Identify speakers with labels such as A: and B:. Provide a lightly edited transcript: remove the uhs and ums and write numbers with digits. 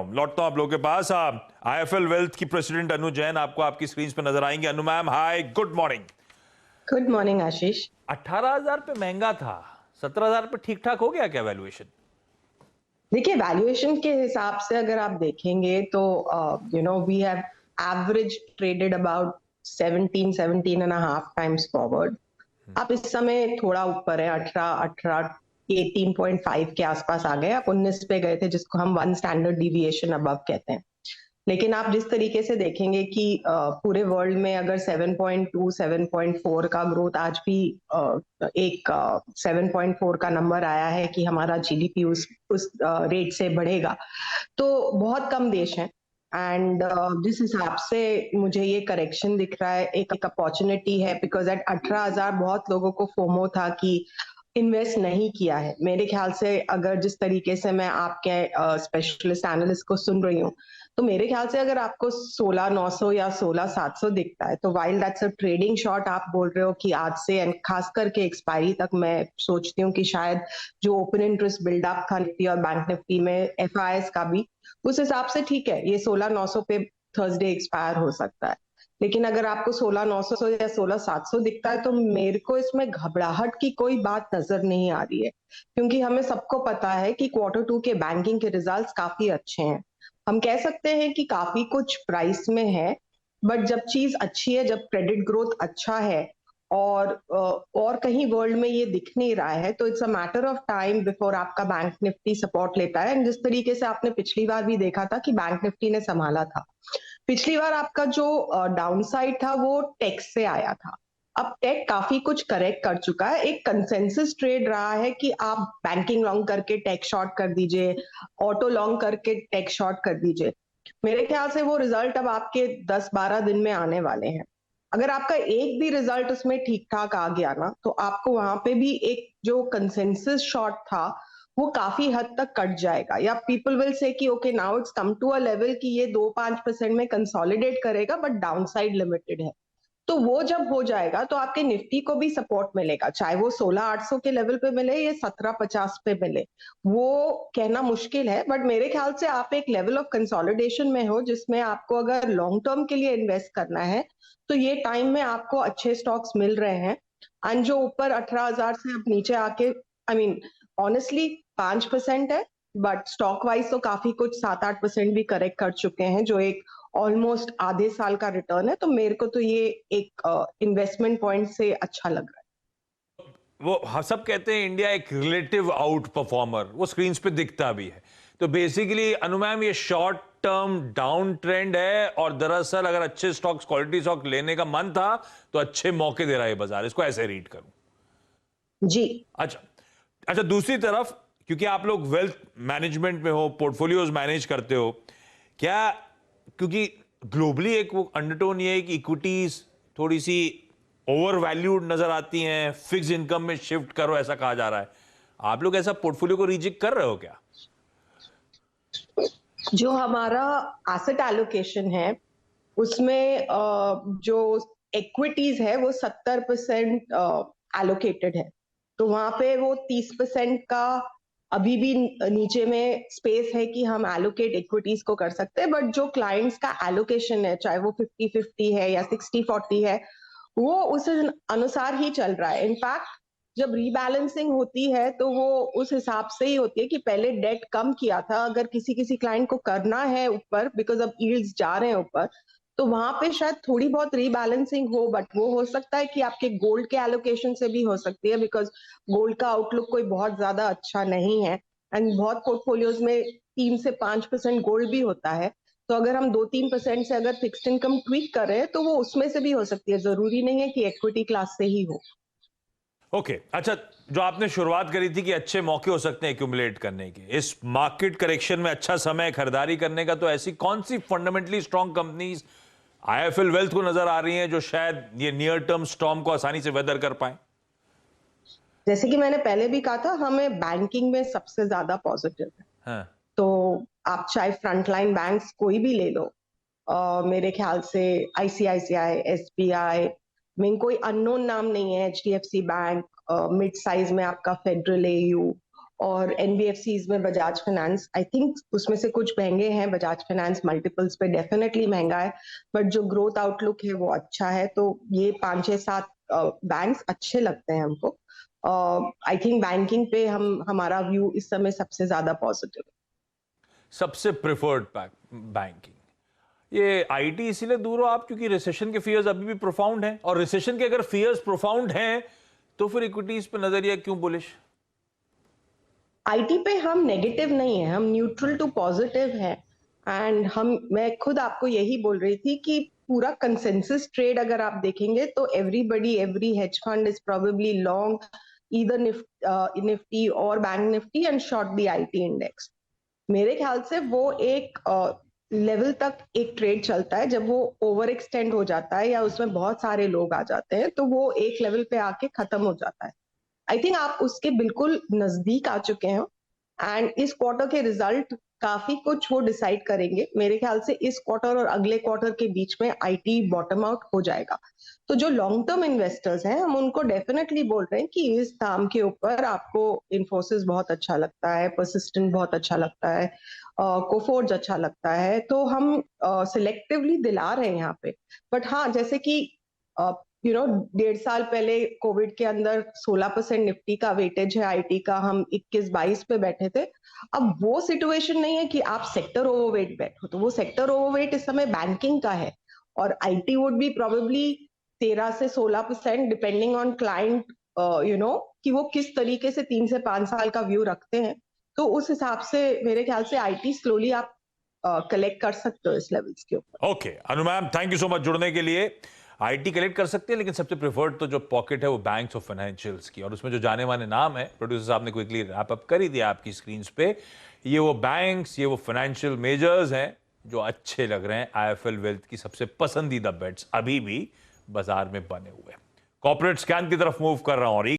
A: लौटता हूं आप लोगों के पास। आईएफएल वेल्थ की प्रेसिडेंट अनु जैन आपको आपकी स्क्रीन पर नजर आएंगे। अनु मैम, हाय, गुड मॉर्निंग।
B: गुड मॉर्निंग आशीष।
A: 18,000 पे महंगा था, 17,000 पे ठीक ठाक हो गया क्या वैल्यूएशन?
B: देखिए, वैल्यूएशन के हिसाब से अगर आप देखेंगे तो we have average traded about 17 and half times forward. आप इस समय थोड़ा ऊपर है, 18.5 के आसपास आ गए। आप 19 पे गए थे, जिसको हम वन स्टैंडर्ड डिविएशन अबव कहते हैं। लेकिन आप जिस तरीके से देखेंगे कि पूरे वर्ल्ड में अगर 7.2 7.4 का ग्रोथ आज भी एक 7.4 का नंबर आया है कि हमारा जीडीपी उस रेट से बढ़ेगा, तो बहुत कम देश हैं। एंड जिस हिसाब से मुझे ये करेक्शन दिख रहा है, एक अपॉर्चुनिटी है, बिकॉज एट 18,000 बहुत लोगों को फोमो था कि इन्वेस्ट नहीं किया है। मेरे ख्याल से अगर जिस तरीके से मैं आपके स्पेशलिस्ट एनालिस्ट को सुन रही हूँ, तो मेरे ख्याल से अगर आपको 16,900 या 16,700 दिखता है, तो while that's a trading shot, आप बोल रहे हो कि आज से एंड खास करके एक्सपायरी तक मैं सोचती हूँ कि शायद जो ओपन इंटरेस्ट बिल्डअप था निफ्टी और बैंक निफ्टी में, एफआईएस का भी, उस हिसाब से ठीक है, ये 16,900 पे थर्सडे एक्सपायर हो सकता है। लेकिन अगर आपको 16,900 या 16,700 दिखता है, तो मेरे को इसमें घबराहट की कोई बात नजर नहीं आ रही है, क्योंकि हमें सबको पता है कि Q2 के बैंकिंग के रिजल्ट्स काफी अच्छे हैं। हम कह सकते हैं कि काफी कुछ प्राइस में है, बट जब चीज अच्छी है, जब क्रेडिट ग्रोथ अच्छा है और कहीं वर्ल्ड में ये दिख नहीं रहा है, तो it's a matter of time before आपका बैंक निफ्टी सपोर्ट लेता है। जिस तरीके से आपने पिछली बार भी देखा था कि बैंक निफ्टी ने संभाला था, पिछली बार आपका जो डाउनसाइड था वो टेक से आया था। अब टेक काफी कुछ करेक्ट कर चुका है। एक कंसेंसस ट्रेड रहा है कि आप बैंकिंग लॉन्ग करके टेक शॉर्ट कर दीजिए, ऑटो लॉन्ग करके टेक शॉर्ट कर दीजिए। मेरे ख्याल से वो रिजल्ट अब आपके 10-12 दिन में आने वाले हैं। अगर आपका एक भी रिजल्ट उसमें ठीक ठाक आ गया ना, तो आपको वहां पे भी एक जो कंसेंसस शॉर्ट था वो काफी हद तक कट जाएगा, या पीपल विल से कि okay, now it's come to a level कि ये 2-5% में कंसोलिडेट करेगा, बट डाउनसाइड लिमिटेड है। तो वो जब हो जाएगा तो आपके निफ्टी को भी सपोर्ट मिलेगा, चाहे वो 16,800 के लेवल पे मिले या 1750 पे मिले, वो कहना मुश्किल है। बट मेरे ख्याल से आप एक लेवल ऑफ कंसोलिडेशन में हो, जिसमें आपको अगर लॉन्ग टर्म के लिए इन्वेस्ट करना है, तो ये टाइम में आपको अच्छे स्टॉक्स मिल रहे हैं। एंड जो ऊपर 18,000 से अब नीचे आके, आई मीन ऑनेस्टली 5% है, बट स्टॉक वाइज तो काफी कुछ 7-8% भी करेक्ट कर चुके हैं, जो एक ऑलमोस्ट आधे साल का रिटर्न है। तो मेरे को तो ये एक इन्वेस्टमेंट पॉइंट से अच्छा लग रहा है।
A: वो सब कहते हैं इंडिया एक रिलेटिव आउट परफॉर्मर, वो स्क्रीन पे दिखता भी है। तो बेसिकली अनु मैम, ये शॉर्ट टर्म डाउन ट्रेंड है और दरअसल अगर अच्छे स्टॉक्स, क्वालिटी स्टॉक लेने का मन था तो अच्छे मौके दे रहा है बाजार, इसको ऐसे रीड करूं?
B: जी।
A: अच्छा अच्छा, दूसरी तरफ क्योंकि आप लोग वेल्थ मैनेजमेंट में हो, पोर्टफोलियोज मैनेज करते हो, क्या क्योंकि ग्लोबली एक वो अंडरटोन ये है कि इक्विटीज थोड़ी सी ओवर वैल्यूड नजर आती हैं, फिक्स इनकम में शिफ्ट करो ऐसा कहा जा रहा है, आप लोग ऐसा पोर्टफोलियो को रिजेक्ट कर रहे हो क्या?
B: जो हमारा एसेट एलोकेशन है, उसमें जो इक्विटीज है वो 70% एलोकेटेड है। तो वहां पे वो 30% का अभी भी नीचे में स्पेस है कि हम एलोकेट इक्विटीज को कर सकते हैं। बट जो क्लाइंट्स का एलोकेशन है, चाहे वो 50-50 है या 60-40 है, वो उस अनुसार ही चल रहा है। इनफैक्ट जब रीबैलेंसिंग होती है तो वो उस हिसाब से ही होती है कि पहले डेट कम किया था, अगर किसी किसी क्लाइंट को करना है ऊपर, बिकॉज अब यील्ड्स जा रहे हैं ऊपर, तो वहां पे शायद थोड़ी बहुत रीबैलेंसिंग हो। बट वो हो सकता है कि आपके गोल्ड के एलोकेशन से भी हो सकती है, बिकॉज गोल्ड का आउटलुक कोई बहुत ज्यादा अच्छा नहीं है। एंड बहुत पोर्टफोलियोज में 3 से 5% गोल्ड भी होता है। तो अगर हम 2-3% से अगर फिक्स्ड इनकम ट्वीक कर रहे हैं, तो वो उसमें से भी हो सकती है, जरूरी नहीं है कि इक्विटी क्लास से ही हो।
A: ओके, अच्छा, जो आपने शुरुआत करी थी कि अच्छे मौके हो सकते हैं एक्यूमुलेट करने के, इस मार्केट करेक्शन में अच्छा समय खरीदारी करने का, तो ऐसी कौन सी fundamentally strong companies IIFL wealth को नजर आ रही हैं जो शायद ये नियर टर्म स्टॉर्म को आसानी से वेदर कर पाए?
B: जैसे कि मैंने पहले भी कहा था, हमें बैंकिंग में सबसे ज्यादा पॉजिटिव है।
A: हाँ।
B: तो आप चाहे फ्रंटलाइन बैंक्स कोई भी ले लो, मेरे ख्याल से आईसीआईसीआई, एसबीआई, में कोई अननोन नाम नहीं है, एचडीएफसी बैंक, मिड साइज में आपका फेडरल एयू, और एनबीएफसीज में बजाज फाइनेंस, आई थिंक उसमें से कुछ महंगे हैं, बजाज फाइनेंस मल्टीपल्स पे डेफिनेटली महंगा है, बट जो ग्रोथ आउटलुक है वो अच्छा है। तो ये 5 6 7 बैंक्स अच्छे लगते हैं हमको। आई थिंक बैंकिंग पे हमारा व्यू इस समय सबसे ज्यादा पॉजिटिव है।
A: सबसे प्रेफर्ड बैंकिंग, ये आईटी इसीलिए दूर हो आप क्योंकि रिसेशन के फियर्स अभी भी प्रोफाउंड हैं, और रिसेशन के अगर फियर्स प्रोफाउंड हैं तो फिर इक्विटीज पे नजरिया क्यों बुलिश?
B: आईटी पे हम नेगेटिव नहीं है, हम न्यूट्रल टू पॉजिटिव है। एंड मैं खुद आपको यही बोल रही थी कि पूरा कंसेंसस ट्रेड अगर आप देखेंगे तो everybody, every hedge fund is probably long either Nifty और bank Nifty and short the IT index. मेरे ख्याल से वो एक लेवल तक एक ट्रेड चलता है, जब वो ओवर एक्सटेंड हो जाता है या उसमें बहुत सारे लोग आ जाते हैं तो वो एक लेवल पे आके खत्म हो जाता है। आई थिंक आप उसके बिल्कुल नजदीक आ चुके हैं, एंड इस क्वार्टर के रिजल्ट काफी कुछ वो डिसाइड करेंगे। मेरे ख्याल से इस क्वार्टर और अगले क्वार्टर के बीच में आईटी बॉटम आउट हो जाएगा। तो जो लॉन्ग टर्म इन्वेस्टर्स हैं हम उनको डेफिनेटली बोल रहे हैं कि इस दाम के ऊपर आपको इन्फोसिस बहुत अच्छा लगता है, परसिस्टेंट बहुत अच्छा लगता है, कोफोर्ज अच्छा लगता है, तो हम सिलेक्टिवली दिला रहे हैं यहाँ पे। बट हाँ, जैसे कि 1.5 साल पहले कोविड के अंदर 16% निफ्टी का वेटेज है आईटी का, हम 21-22 पे बैठे थे। अब वो सिचुएशन नहीं है कि आप सेक्टर ओवरवेट बैठो, तो वो सेक्टर ओवरवेट इस समय बैंकिंग का है, और आईटी वुड बी प्रोबेबली 13 से 16% डिपेंडिंग ऑन क्लाइंट, कि वो किस तरीके से 3 से 5 साल का व्यू रखते हैं। तो उस हिसाब से मेरे ख्याल से आईटी स्लोली आप कलेक्ट कर सकते हो इस लेवल्स के ऊपर।
A: Okay Anu ma'am, thank you so much जुड़ने के लिए। आईटी कलेक्ट कर सकते हैं, लेकिन सबसे प्रेफर्ड तो जो पॉकेट है वो बैंक्स और फाइनेंशियल्स की, और उसमें जो जाने माने नाम है प्रोड्यूसर साहब ने क्विकली रैप अप कर ही दिया आपकी स्क्रीन पे। ये वो बैंक्स, ये वो फाइनेंशियल मेजर्स हैं जो अच्छे लग रहे हैं। आईएफएल वेल्थ की सबसे पसंदीदा बेट्स अभी भी बाजार में बने हुए। कॉर्पोरेट स्कैन की तरफ मूव कर रहा हूं और